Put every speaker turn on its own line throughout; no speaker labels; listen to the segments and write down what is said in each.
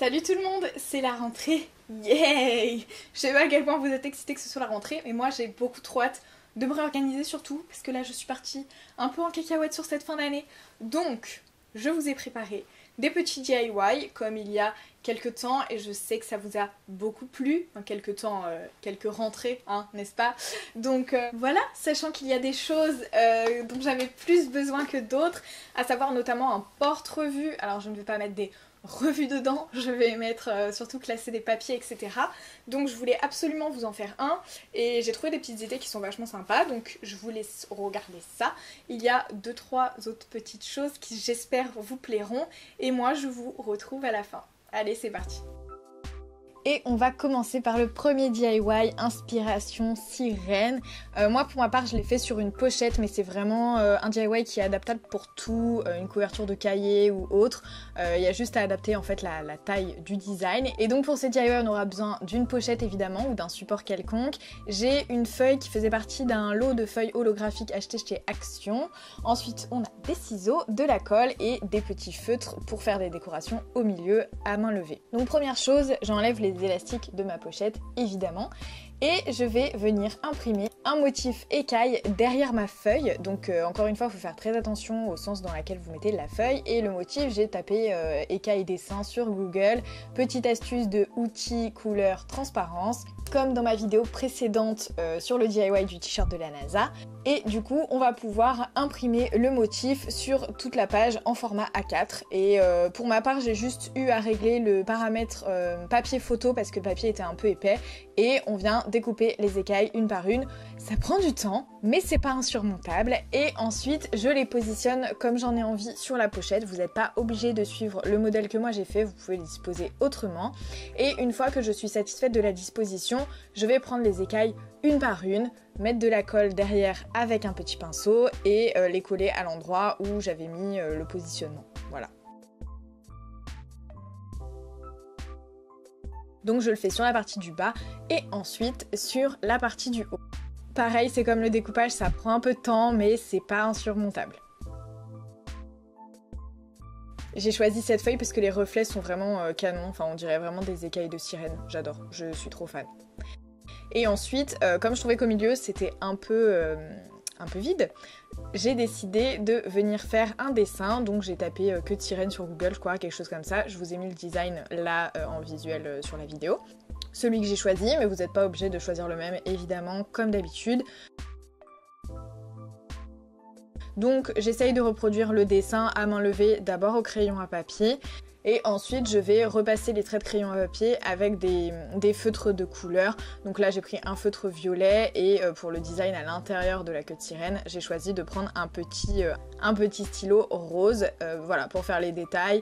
Salut tout le monde, c'est la rentrée, yay! Je sais pas à quel point vous êtes excités que ce soit la rentrée, mais moi j'ai beaucoup trop hâte de me réorganiser surtout, parce que là je suis partie un peu en cacahuète sur cette fin d'année. Donc, je vous ai préparé des petits DIY comme il y a quelques temps, et je sais que ça vous a beaucoup plu, en quelques temps, quelques rentrées, hein, n'est-ce pas? Donc voilà, sachant qu'il y a des choses dont j'avais plus besoin que d'autres, à savoir notamment un porte-revue. Alors je ne vais pas mettre des revues dedans, je vais mettre surtout classer des papiers, etc. Donc je voulais absolument vous en faire un, et j'ai trouvé des petites idées qui sont vachement sympas, donc je vous laisse regarder ça. Il y a 2-3 autres petites choses qui j'espère vous plairont, et moi je vous retrouve à la fin. Allez, c'est parti! Et on va commencer par le premier DIY, inspiration sirène. Moi pour ma part je l'ai fait sur une pochette, mais c'est vraiment un DIY qui est adaptable pour tout, une couverture de cahier ou autre. Il y a juste à adapter en fait la taille du design. Et donc pour ces DIY on aura besoin d'une pochette évidemment ou d'un support quelconque. J'ai une feuille qui faisait partie d'un lot de feuilles holographiques achetées chez Action. Ensuite on a des ciseaux, de la colle et des petits feutres pour faire des décorations au milieu à main levée. Donc première chose, j'enlève les élastiques de ma pochette évidemment, et je vais venir imprimer un motif écaille derrière ma feuille. Donc encore une fois il faut faire très attention au sens dans lequel vous mettez la feuille, et le motif j'ai tapé écaille dessin sur Google, petite astuce de outils couleur transparence comme dans ma vidéo précédente sur le DIY du t-shirt de la NASA. Et du coup on va pouvoir imprimer le motif sur toute la page en format A4, et pour ma part j'ai juste eu à régler le paramètre papier photo parce que le papier était un peu épais, et on vient découper les écailles une par une. Ça prend du temps mais c'est pas insurmontable, et ensuite je les positionne comme j'en ai envie sur la pochette. Vous n'êtes pas obligé de suivre le modèle que moi j'ai fait, vous pouvez les disposer autrement. Et une fois que je suis satisfaite de la disposition, je vais prendre les écailles une par une, mettre de la colle derrière avec un petit pinceau et les coller à l'endroit où j'avais mis le positionnement. Voilà. Donc je le fais sur la partie du bas et ensuite sur la partie du haut. Pareil, c'est comme le découpage, ça prend un peu de temps mais c'est pas insurmontable. J'ai choisi cette feuille parce que les reflets sont vraiment canons, enfin on dirait vraiment des écailles de sirène, j'adore, je suis trop fan. Et ensuite, comme je trouvais qu'au milieu c'était un peu vide, j'ai décidé de venir faire un dessin. Donc j'ai tapé queue de sirène sur Google, je crois, quelque chose comme ça. Je vous ai mis le design là en visuel sur la vidéo. Celui que j'ai choisi, mais vous n'êtes pas obligé de choisir le même évidemment, comme d'habitude. Donc j'essaye de reproduire le dessin à main levée, d'abord au crayon à papier, et ensuite je vais repasser les traits de crayon à papier avec des feutres de couleur. Donc là j'ai pris un feutre violet, et pour le design à l'intérieur de la queue de sirène, j'ai choisi de prendre un petit stylo rose, voilà, pour faire les détails.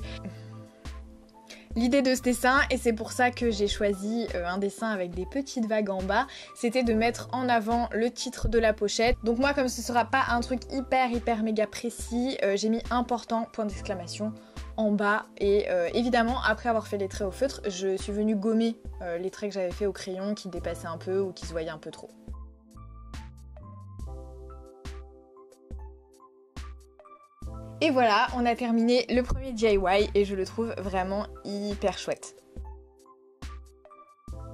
L'idée de ce dessin, et c'est pour ça que j'ai choisi un dessin avec des petites vagues en bas, c'était de mettre en avant le titre de la pochette. Donc moi, comme ce sera pas un truc hyper méga précis, j'ai mis important point d'exclamation en bas, et évidemment après avoir fait les traits au feutre, je suis venue gommer les traits que j'avais fait au crayon qui dépassaient un peu ou qui se voyaient un peu trop. Et voilà, on a terminé le premier DIY et je le trouve vraiment hyper chouette.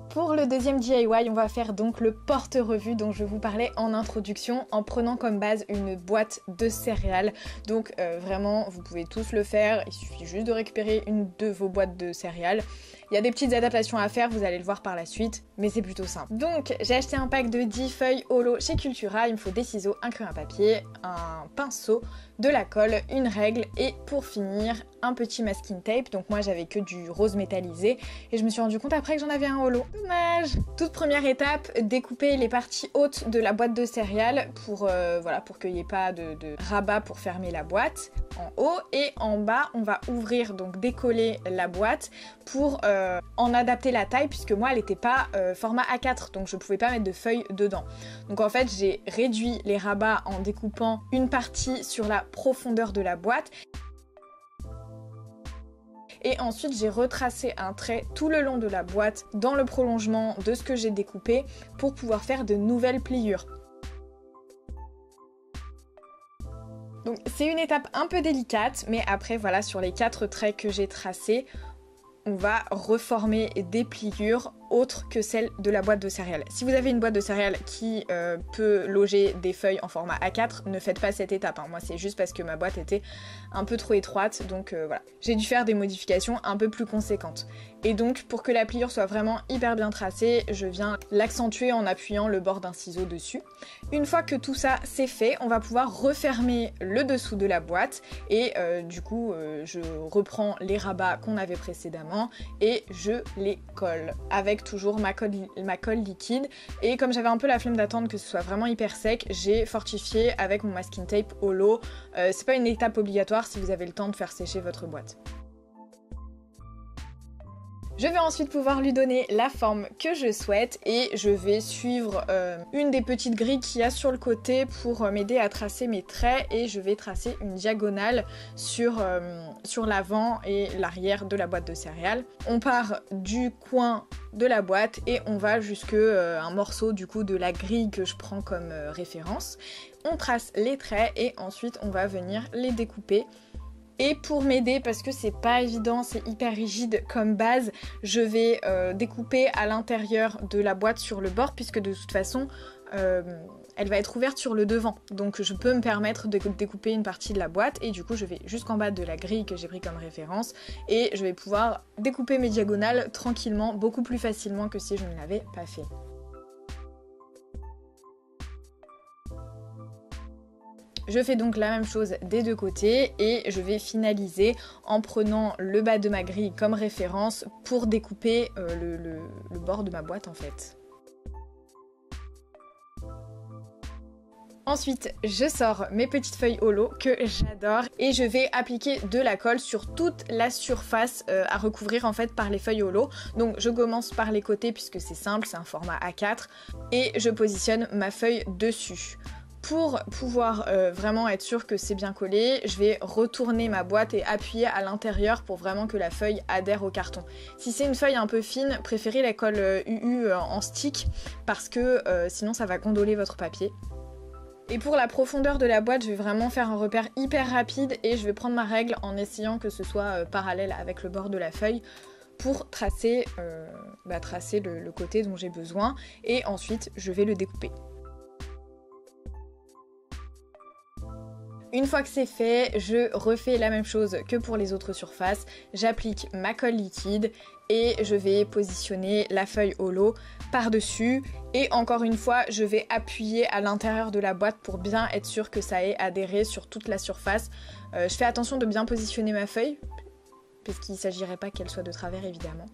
Pour le deuxième DIY, on va faire donc le porte-revue dont je vous parlais en introduction, en prenant comme base une boîte de céréales. Donc vraiment, vous pouvez tous le faire, il suffit juste de récupérer une de vos boîtes de céréales. Il y a des petites adaptations à faire, vous allez le voir par la suite, mais c'est plutôt simple. Donc j'ai acheté un pack de 10 feuilles holo chez Cultura, il me faut des ciseaux, un crayon à papier, un pinceau, de la colle, une règle, et pour finir un petit masking tape. Donc moi j'avais que du rose métallisé et je me suis rendu compte après que j'en avais un holo. Dommage. Toute première étape, découper les parties hautes de la boîte de céréales pour voilà, pour qu'il n'y ait pas de rabat pour fermer la boîte en haut, et en bas on va ouvrir, donc décoller la boîte pour en adapter la taille, puisque moi elle n'était pas format A4, donc je pouvais pas mettre de feuilles dedans. Donc en fait j'ai réduit les rabats en découpant une partie sur la profondeur de la boîte, et ensuite j'ai retracé un trait tout le long de la boîte dans le prolongement de ce que j'ai découpé pour pouvoir faire de nouvelles pliures. Donc c'est une étape un peu délicate, mais après voilà, sur les 4 traits que j'ai tracés, on va reformer des pliures autres que celles de la boîte de céréales. Si vous avez une boîte de céréales qui peut loger des feuilles en format A4, ne faites pas cette étape, hein. Moi c'est juste parce que ma boîte était un peu trop étroite, donc voilà. J'ai dû faire des modifications un peu plus conséquentes. Et donc pour que la pliure soit vraiment hyper bien tracée, je viens l'accentuer en appuyant le bord d'un ciseau dessus. Une fois que tout ça c'est fait, on va pouvoir refermer le dessous de la boîte et du coup je reprends les rabats qu'on avait précédemment et je les colle avec toujours ma colle liquide. Et comme j'avais un peu la flemme d'attendre que ce soit vraiment hyper sec, j'ai fortifié avec mon masking tape holo. C'est pas une étape obligatoire si vous avez le temps de faire sécher votre boîte. Je vais ensuite pouvoir lui donner la forme que je souhaite et je vais suivre une des petites grilles qu'il y a sur le côté pour m'aider à tracer mes traits, et je vais tracer une diagonale sur l'avant et l'arrière de la boîte de céréales. On part du coin de la boîte et on va jusque un morceau du coup de la grille que je prends comme référence. On trace les traits et ensuite on va venir les découper. Et pour m'aider, parce que c'est pas évident, c'est hyper rigide comme base, je vais découper à l'intérieur de la boîte sur le bord, puisque de toute façon, elle va être ouverte sur le devant. Donc je peux me permettre de découper une partie de la boîte, et du coup je vais jusqu'en bas de la grille que j'ai pris comme référence, et je vais pouvoir découper mes diagonales tranquillement, beaucoup plus facilement que si je ne l'avais pas fait. Je fais donc la même chose des deux côtés et je vais finaliser en prenant le bas de ma grille comme référence pour découper le bord de ma boîte en fait. Ensuite, je sors mes petites feuilles holo que j'adore et je vais appliquer de la colle sur toute la surface à recouvrir en fait par les feuilles holo. Donc je commence par les côtés puisque c'est simple, c'est un format A4 et je positionne ma feuille dessus. Pour pouvoir vraiment être sûr que c'est bien collé, je vais retourner ma boîte et appuyer à l'intérieur pour vraiment que la feuille adhère au carton. Si c'est une feuille un peu fine, préférez la colle UU en stick parce que sinon ça va gondoler votre papier. Et pour la profondeur de la boîte, je vais vraiment faire un repère hyper rapide et je vais prendre ma règle en essayant que ce soit parallèle avec le bord de la feuille pour tracer, le côté dont j'ai besoin et ensuite je vais le découper. Une fois que c'est fait, je refais la même chose que pour les autres surfaces. J'applique ma colle liquide et je vais positionner la feuille holo par-dessus. Et encore une fois, je vais appuyer à l'intérieur de la boîte pour bien être sûr que ça ait adhéré sur toute la surface. Je fais attention de bien positionner ma feuille, puisqu'il ne s'agirait pas qu'elle soit de travers évidemment.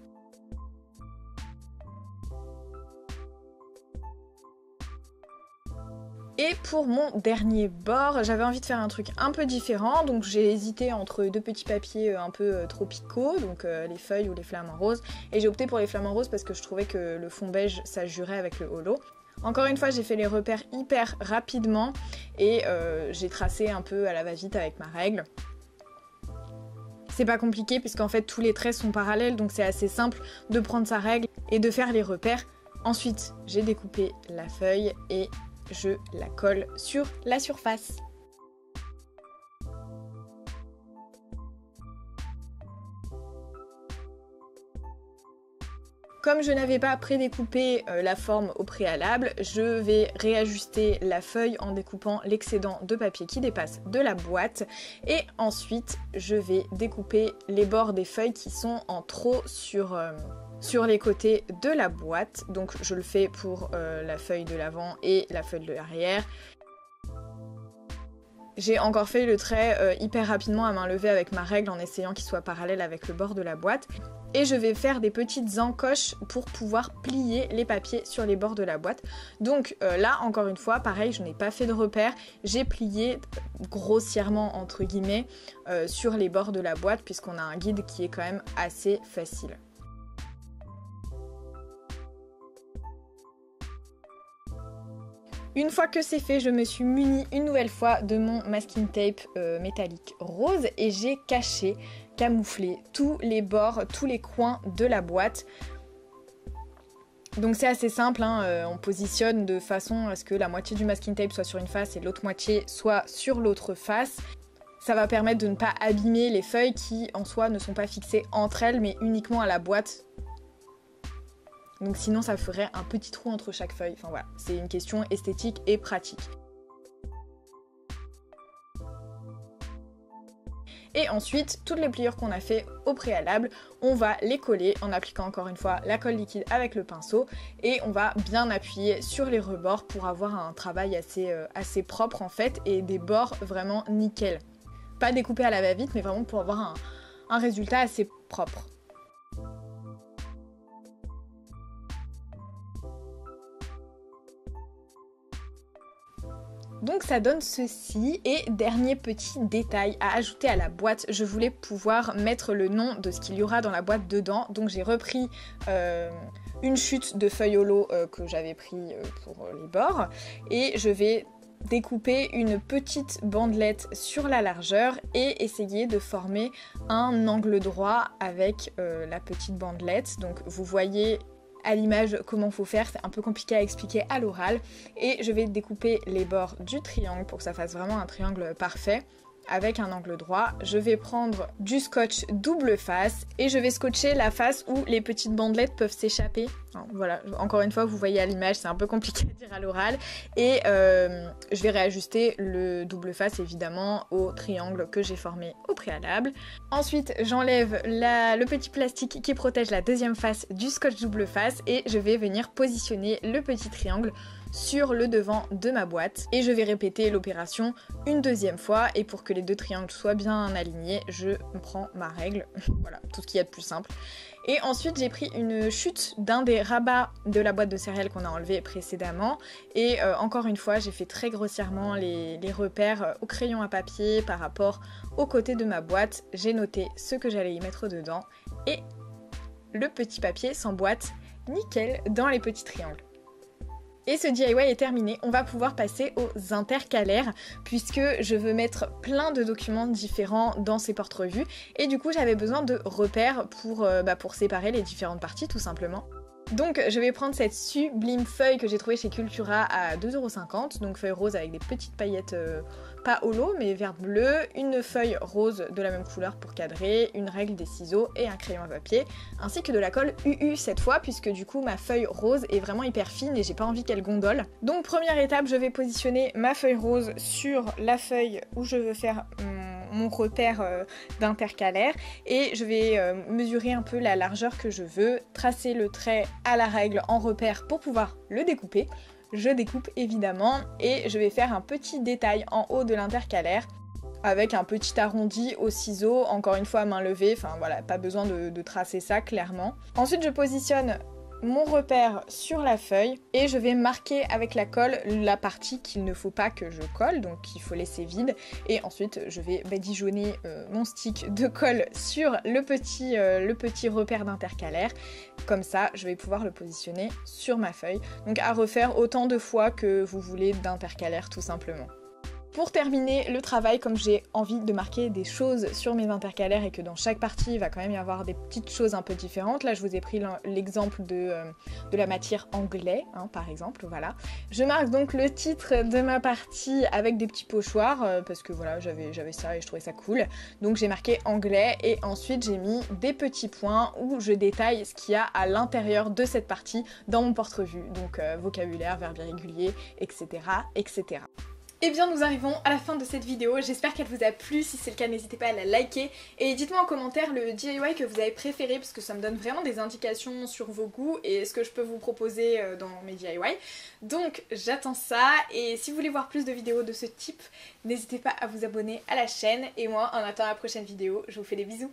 Et pour mon dernier bord, j'avais envie de faire un truc un peu différent, donc j'ai hésité entre deux petits papiers un peu tropicaux, donc les feuilles ou les flamants roses, et j'ai opté pour les flamants roses parce que je trouvais que le fond beige ça jurait avec le holo. Encore une fois, j'ai fait les repères hyper rapidement et j'ai tracé un peu à la va-vite avec ma règle. C'est pas compliqué puisqu'en fait tous les traits sont parallèles, donc c'est assez simple de prendre sa règle et de faire les repères. Ensuite, j'ai découpé la feuille et je la colle sur la surface. Comme je n'avais pas prédécoupé la forme au préalable, je vais réajuster la feuille en découpant l'excédent de papier qui dépasse de la boîte et ensuite je vais découper les bords des feuilles qui sont en trop sur les côtés de la boîte. Donc je le fais pour la feuille de l'avant et la feuille de l'arrière. J'ai encore fait le trait hyper rapidement à main levée avec ma règle en essayant qu'il soit parallèle avec le bord de la boîte. Et je vais faire des petites encoches pour pouvoir plier les papiers sur les bords de la boîte. Donc là, encore une fois, pareil, je n'ai pas fait de repère. J'ai plié grossièrement, entre guillemets, sur les bords de la boîte puisqu'on a un guide qui est quand même assez facile. Une fois que c'est fait, je me suis munie une nouvelle fois de mon masking tape métallique rose et j'ai camouflé tous les bords, tous les coins de la boîte. Donc c'est assez simple, hein, on positionne de façon à ce que la moitié du masking tape soit sur une face et l'autre moitié soit sur l'autre face. Ça va permettre de ne pas abîmer les feuilles qui en soi ne sont pas fixées entre elles mais uniquement à la boîte. Donc sinon ça ferait un petit trou entre chaque feuille. Enfin voilà, c'est une question esthétique et pratique. Et ensuite, toutes les pliures qu'on a fait au préalable, on va les coller en appliquant encore une fois la colle liquide avec le pinceau et on va bien appuyer sur les rebords pour avoir un travail assez propre en fait et des bords vraiment nickel. Pas découpés à la va-vite mais vraiment pour avoir un résultat assez propre. Donc ça donne ceci, et dernier petit détail à ajouter à la boîte, je voulais pouvoir mettre le nom de ce qu'il y aura dans la boîte dedans, donc j'ai repris une chute de feuilles holo que j'avais pris pour les bords, et je vais découper une petite bandelette sur la largeur et essayer de former un angle droit avec la petite bandelette. Donc vous voyez à l'image comment faut faire, c'est un peu compliqué à expliquer à l'oral, et je vais découper les bords du triangle pour que ça fasse vraiment un triangle parfait avec un angle droit. Je vais prendre du scotch double face et je vais scotcher la face où les petites bandelettes peuvent s'échapper. Voilà, encore une fois vous voyez à l'image, c'est un peu compliqué à dire à l'oral, et je vais réajuster le double face évidemment au triangle que j'ai formé au préalable. Ensuite j'enlève le petit plastique qui protège la deuxième face du scotch double face et je vais venir positionner le petit triangle sur le devant de ma boîte et je vais répéter l'opération une deuxième fois, et pour que les deux triangles soient bien alignés je prends ma règle, voilà, tout ce qu'il y a de plus simple. Et ensuite j'ai pris une chute d'un des rabats de la boîte de céréales qu'on a enlevé précédemment, et encore une fois j'ai fait très grossièrement les repères au crayon à papier par rapport au côté de ma boîte. J'ai noté ce que j'allais y mettre dedans et le petit papier s'emboîte nickel dans les petits triangles. Et ce DIY est terminé, on va pouvoir passer aux intercalaires puisque je veux mettre plein de documents différents dans ces porte-revues, et du coup j'avais besoin de repères pour séparer les différentes parties tout simplement. Donc je vais prendre cette sublime feuille que j'ai trouvée chez Cultura à 2,50 €, donc feuille rose avec des petites paillettes pas holo mais vert bleu, une feuille rose de la même couleur pour cadrer, une règle, des ciseaux et un crayon à papier, ainsi que de la colle UU cette fois puisque du coup ma feuille rose est vraiment hyper fine et j'ai pas envie qu'elle gondole. Donc première étape, je vais positionner ma feuille rose sur la feuille où je veux faire mon repère d'intercalaire, et je vais mesurer un peu la largeur que je veux, tracer le trait à la règle en repère pour pouvoir le découper. Je découpe évidemment et je vais faire un petit détail en haut de l'intercalaire avec un petit arrondi au ciseau, encore une fois à main levée, enfin voilà, pas besoin de tracer ça clairement. Ensuite je positionne mon repère sur la feuille et je vais marquer avec la colle la partie qu'il ne faut pas que je colle, donc il faut laisser vide, et ensuite je vais badigeonner mon stick de colle sur le petit repère d'intercalaire. Comme ça je vais pouvoir le positionner sur ma feuille, donc à refaire autant de fois que vous voulez d'intercalaire tout simplement. Pour terminer le travail, comme j'ai envie de marquer des choses sur mes intercalaires et que dans chaque partie il va quand même y avoir des petites choses un peu différentes, là je vous ai pris l'exemple de la matière anglais, hein, par exemple, voilà. Je marque donc le titre de ma partie avec des petits pochoirs, parce que voilà, j'avais ça et je trouvais ça cool. Donc j'ai marqué anglais et ensuite j'ai mis des petits points où je détaille ce qu'il y a à l'intérieur de cette partie dans mon porte-revue. Donc vocabulaire, verbes irréguliers, etc., etc. Et bien nous arrivons à la fin de cette vidéo, j'espère qu'elle vous a plu. Si c'est le cas n'hésitez pas à la liker et dites-moi en commentaire le DIY que vous avez préféré parce que ça me donne vraiment des indications sur vos goûts et ce que je peux vous proposer dans mes DIY. Donc j'attends ça, et si vous voulez voir plus de vidéos de ce type n'hésitez pas à vous abonner à la chaîne, et moi en attendant la prochaine vidéo je vous fais des bisous.